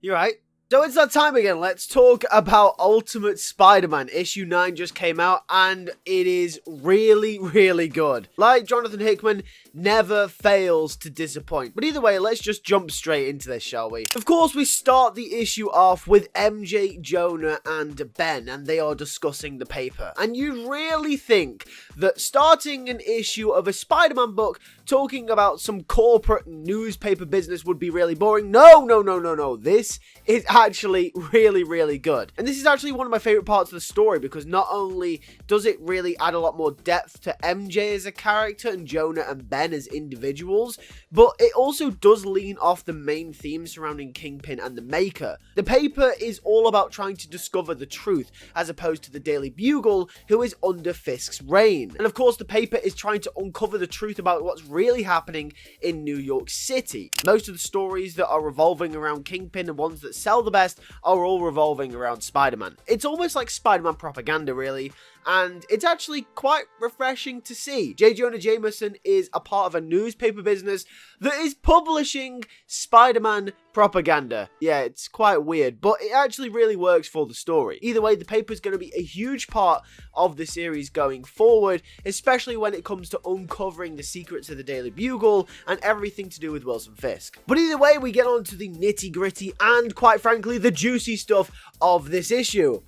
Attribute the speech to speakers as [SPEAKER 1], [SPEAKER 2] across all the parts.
[SPEAKER 1] You're right. So it's that time again. Let's talk about Ultimate Spider-Man. Issue 9 just came out, and it is really, really good. Like Jonathan Hickman, never fails to disappoint. But either way, let's just jump straight into this, shall we? Of course, we start the issue off with MJ, Jonah, and Ben, and they are discussing the paper. And you'd really think that starting an issue of a Spider-Man book talking about some corporate newspaper business would be really boring. No. This is actually really, really good. And this is actually one of my favorite parts of the story, because not only does it really add a lot more depth to MJ as a character and Jonah and Ben as individuals, but it also does lean off the main theme surrounding Kingpin and the Maker. The paper is all about trying to discover the truth, as opposed to the Daily Bugle, who is under Fisk's reign. And of course, the paper is trying to uncover the truth about what's really happening in New York City. Most of the stories that are revolving around Kingpin and ones that sell the best are all revolving around Spider-Man. It's almost like Spider-Man propaganda, really, and it's actually quite refreshing to see. J. Jonah Jameson is a part of a newspaper business that is publishing Spider-Man propaganda. Yeah, it's quite weird, but it actually really works for the story. Either way, the paper is going to be a huge part of the series going forward, especially when it comes to uncovering the secrets of the Daily Bugle and everything to do with Wilson Fisk. But either way, we get on to the nitty-gritty and, quite frankly, the juicy stuff of this issue.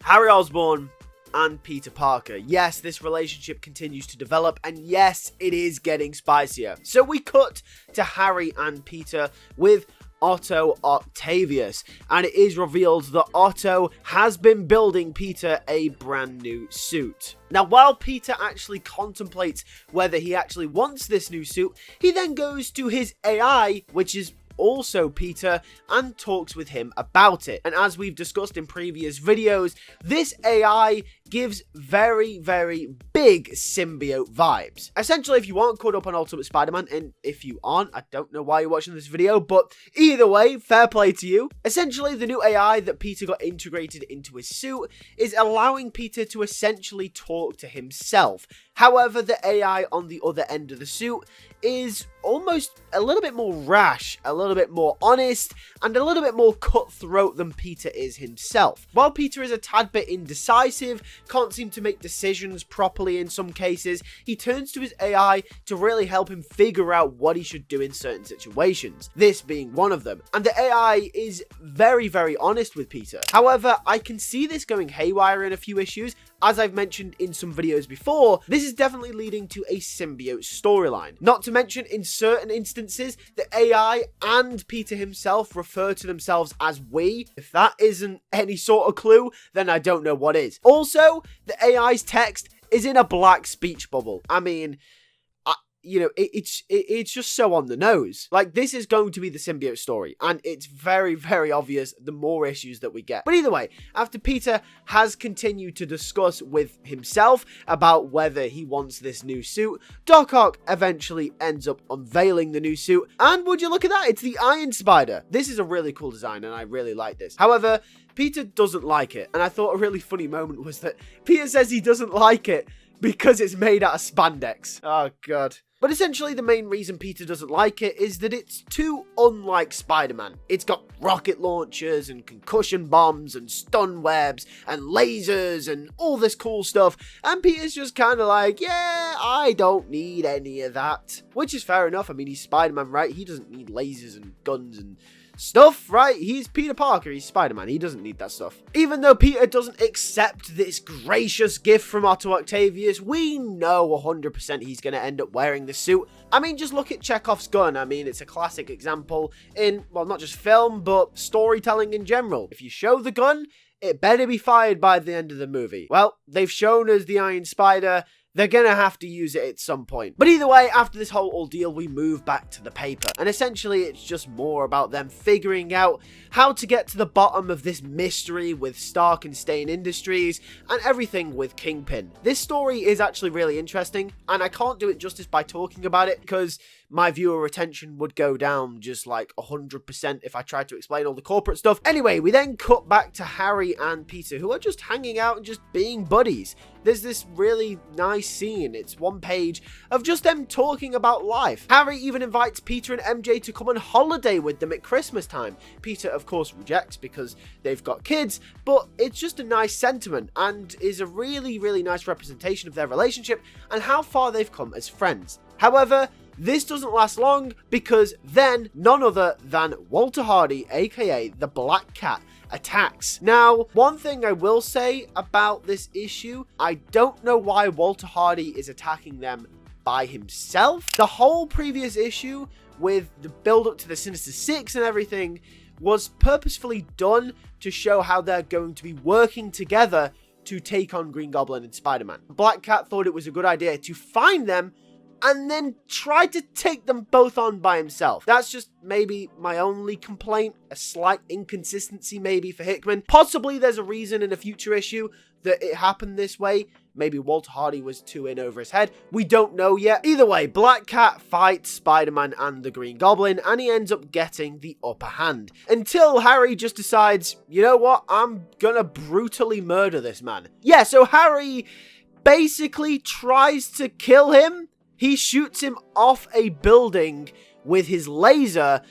[SPEAKER 1] Harry Osborn and Peter Parker. Yes, this relationship continues to develop, and yes, it is getting spicier. So we cut to Harry and Peter with Otto Octavius, and it is revealed that Otto has been building Peter a brand new suit. Now, while Peter actually contemplates whether he actually wants this new suit, he then goes to his AI, which is also Peter, and talks with him about it. And as we've discussed in previous videos, this AI gives very, very big symbiote vibes. Essentially, if you aren't caught up on Ultimate Spider-Man, and if you aren't, I don't know why you're watching this video, but either way, fair play to you. Essentially, the new AI that Peter got integrated into his suit is allowing Peter to essentially talk to himself. However, the AI on the other end of the suit is almost a little bit more rash, a little bit more honest, and a little bit more cutthroat than Peter is himself. While Peter is a tad bit indecisive, can't seem to make decisions properly in some cases, he turns to his AI to really help him figure out what he should do in certain situations, this being one of them. And the AI is very, very honest with Peter. However, I can see this going haywire in a few issues. As I've mentioned in some videos before, this is definitely leading to a symbiote storyline. Not to mention, in certain instances, the AI and Peter himself refer to themselves as we. If that isn't any sort of clue, then I don't know what is. Also, the AI's text is in a black speech bubble. I mean, you know, it's just so on the nose. Like, this is going to be the symbiote story, and it's very, very obvious the more issues that we get. But either way, after Peter has continued to discuss with himself about whether he wants this new suit, Doc Ock eventually ends up unveiling the new suit, and would you look at that, it's the Iron Spider. This is a really cool design, and I really like this. However, Peter doesn't like it, and I thought a really funny moment was that Peter says he doesn't like it because it's made out of spandex. Oh, God. But essentially, the main reason Peter doesn't like it is that it's too unlike Spider-Man. It's got rocket launchers and concussion bombs and stun webs and lasers and all this cool stuff. And Peter's just kind of like, yeah, I don't need any of that. Which is fair enough. I mean, he's Spider-Man, right? He doesn't need lasers and guns and stuff, right? He's Peter Parker, he's Spider-Man, he doesn't need that stuff. Even though Peter doesn't accept this gracious gift from Otto Octavius, we know 100% he's going to end up wearing the suit. I mean, just look at Chekhov's gun. I mean, it's a classic example in, well, not just film, but storytelling in general. If you show the gun, it better be fired by the end of the movie. Well, they've shown us the Iron Spider. They're gonna have to use it at some point. But either way, after this whole ordeal, we move back to the paper. And essentially, it's just more about them figuring out how to get to the bottom of this mystery with Stark and Stain Industries and everything with Kingpin. This story is actually really interesting, and I can't do it justice by talking about it because my viewer retention would go down just like 100% if I tried to explain all the corporate stuff. Anyway, we then cut back to Harry and Peter, who are just hanging out and just being buddies. There's this really nice scene. It's one page of just them talking about life. Harry even invites Peter and MJ to come on holiday with them at Christmas time. Peter, of course, rejects because they've got kids, but it's just a nice sentiment and is a really, really nice representation of their relationship and how far they've come as friends. However, this doesn't last long because then none other than Walter Hardy, aka the Black Cat, attacks. Now, one thing I will say about this issue, I don't know why Walter Hardy is attacking them by himself. The whole previous issue with the build up to the Sinister Six and everything was purposefully done to show how they're going to be working together to take on Green Goblin and Spider-Man. Black Cat thought it was a good idea to find them and then tried to take them both on by himself. That's just maybe my only complaint, a slight inconsistency maybe for Hickman. Possibly there's a reason in a future issue that it happened this way. Maybe Walter Hardy was too in over his head. We don't know yet. Either way, Black Cat fights Spider-Man and the Green Goblin, and he ends up getting the upper hand. Until Harry just decides, you know what, I'm gonna brutally murder this man. Yeah, so Harry basically tries to kill him. He shoots him off a building with his laser,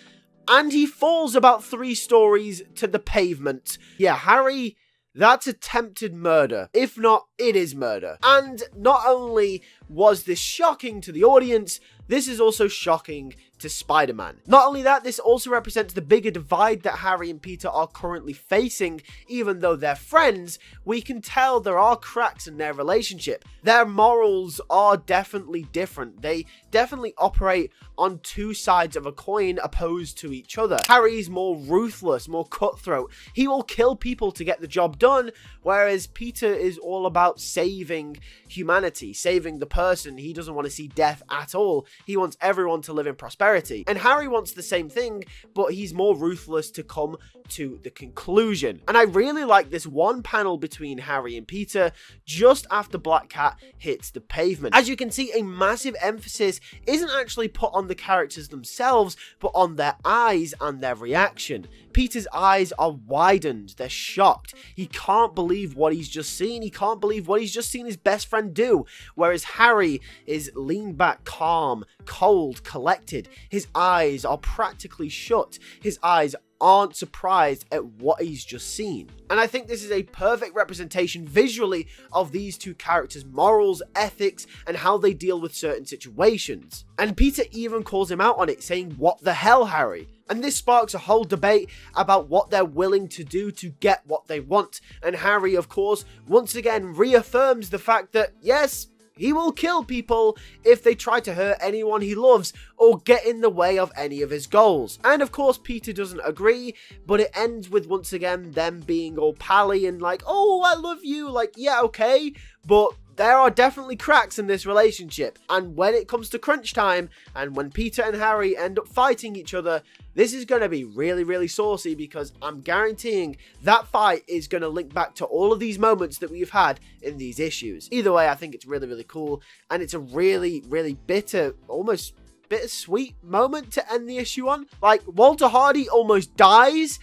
[SPEAKER 1] and he falls about 3 stories to the pavement. Yeah, Harry, that's attempted murder. If not, it is murder. And not only was this shocking to the audience, this is also shocking to Spider-Man. Not only that, this also represents the bigger divide that Harry and Peter are currently facing. Even though they're friends, we can tell there are cracks in their relationship. Their morals are definitely different. They definitely operate on 2 sides of a coin opposed to each other. Harry's more ruthless, more cutthroat. He will kill people to get the job done, whereas Peter is all about saving humanity, saving the person. He doesn't want to see death at all. He wants everyone to live in prosperity. And Harry wants the same thing, but he's more ruthless to come to the conclusion. And I really like this one panel between Harry and Peter just after Black Cat hits the pavement. As you can see, a massive emphasis isn't actually put on the characters themselves, but on their eyes and their reaction. Peter's eyes are widened. They're shocked. He can't believe what he's just seen. He can't believe what he's just seen his best friend do. Whereas Harry is leaned back, calm, cold, collected. His eyes are practically shut. His eyes aren't surprised at what he's just seen. And I think this is a perfect representation visually of these 2 characters' morals, ethics, and how they deal with certain situations. And Peter even calls him out on it, saying, "What the hell, Harry?" And this sparks a whole debate about what they're willing to do to get what they want. And Harry, of course, once again reaffirms the fact that, yes, he will kill people if they try to hurt anyone he loves or get in the way of any of his goals. And of course, Peter doesn't agree, but it ends with once again them being all pally and like, "Oh, I love you." Like, yeah, okay, but there are definitely cracks in this relationship. And when it comes to crunch time, and when Peter and Harry end up fighting each other, this is going to be really, really saucy, because I'm guaranteeing that fight is going to link back to all of these moments that we've had in these issues. Either way, I think it's really, really cool, and it's a really, really bitter, almost bittersweet moment to end the issue on. Like, Walter Hardy almost dies,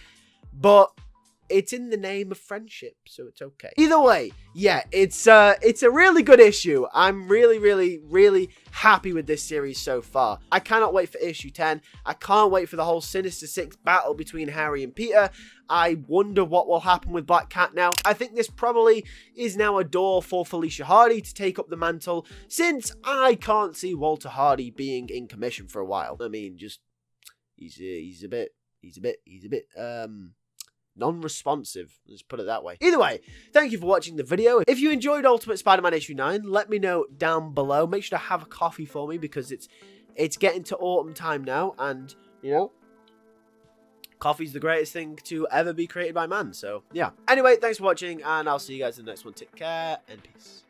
[SPEAKER 1] but it's in the name of friendship, so it's okay. Either way, yeah, it's a really good issue. I'm really, really, really happy with this series so far. I cannot wait for issue 10. I can't wait for the whole Sinister Six battle between Harry and Peter. I wonder what will happen with Black Cat now. I think this probably is now a door for Felicia Hardy to take up the mantle, since I can't see Walter Hardy being in commission for a while. I mean, just he's a bit non-responsive, let's put it that way. Either way, thank you for watching the video. If you enjoyed Ultimate Spider-Man issue 9, let me know down below. Make sure to have a coffee for me, because it's getting to autumn time now, and you know, coffee's the greatest thing to ever be created by man. So yeah. Anyway, thanks for watching, and I'll see you guys in the next one. Take care and peace.